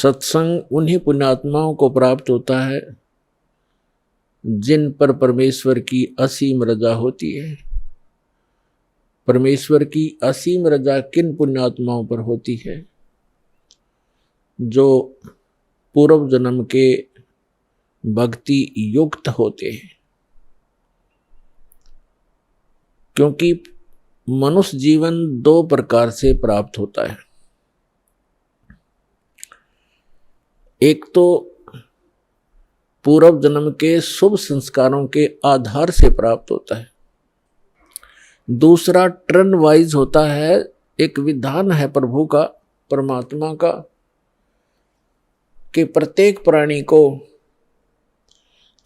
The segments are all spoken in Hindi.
सत्संग उन्हीं पुण्यात्माओं को प्राप्त होता है जिन पर परमेश्वर की असीम रजा होती है। परमेश्वर की असीम रजा किन पुण्यात्माओं पर होती है? जो पूर्व जन्म के भक्ति युक्त होते हैं। क्योंकि मनुष्य जीवन दो प्रकार से प्राप्त होता है। एक तो पूर्व जन्म के शुभ संस्कारों के आधार से प्राप्त होता है। दूसरा टर्न वाइज होता है, एक विधान है प्रभु का, परमात्मा का, कि प्रत्येक प्राणी को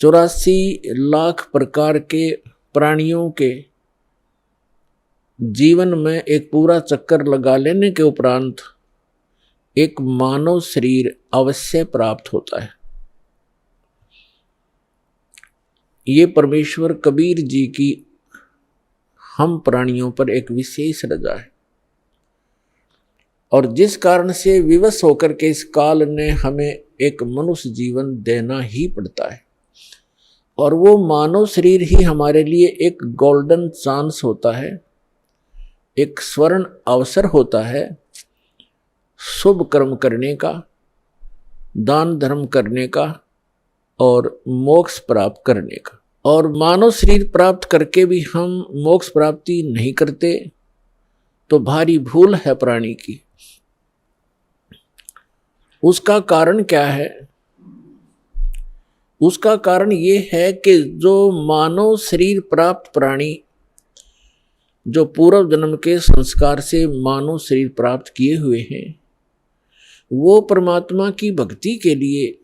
84 लाख प्रकार के प्राणियों के जीवन में एक पूरा चक्कर लगा लेने के उपरांत एक मानव शरीर अवश्य प्राप्त होता है। ये परमेश्वर कबीर जी की हम प्राणियों पर एक विशेष रजा है, और जिस कारण से विवश होकर के इस काल ने हमें एक मनुष्य जीवन देना ही पड़ता है। और वो मानव शरीर ही हमारे लिए एक गोल्डन चांस होता है, एक स्वर्ण अवसर होता है शुभ कर्म करने का, दान धर्म करने का और मोक्ष प्राप्त करने का। और मानव शरीर प्राप्त करके भी हम मोक्ष प्राप्ति नहीं करते तो भारी भूल है प्राणी की। उसका कारण क्या है? उसका कारण ये है कि जो मानव शरीर प्राप्त प्राणी, जो पूर्व जन्म के संस्कार से मानव शरीर प्राप्त किए हुए हैं, वो परमात्मा की भक्ति के लिए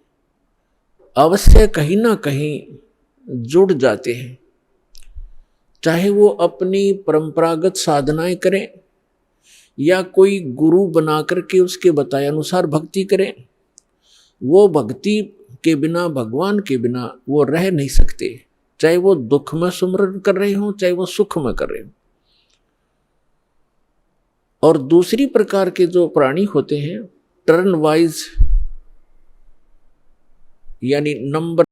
अवश्य कहीं ना कहीं जुड़ जाते हैं। चाहे वो अपनी परंपरागत साधनाएं करें या कोई गुरु बना करके उसके बताए अनुसार भक्ति करें, वो भक्ति के बिना, भगवान के बिना वो रह नहीं सकते। चाहे वो दुख में सुमरन कर रहे हो, चाहे वो सुख में कर रहे हो। और दूसरी प्रकार के जो प्राणी होते हैं, टर्न वाइज यानी नंबर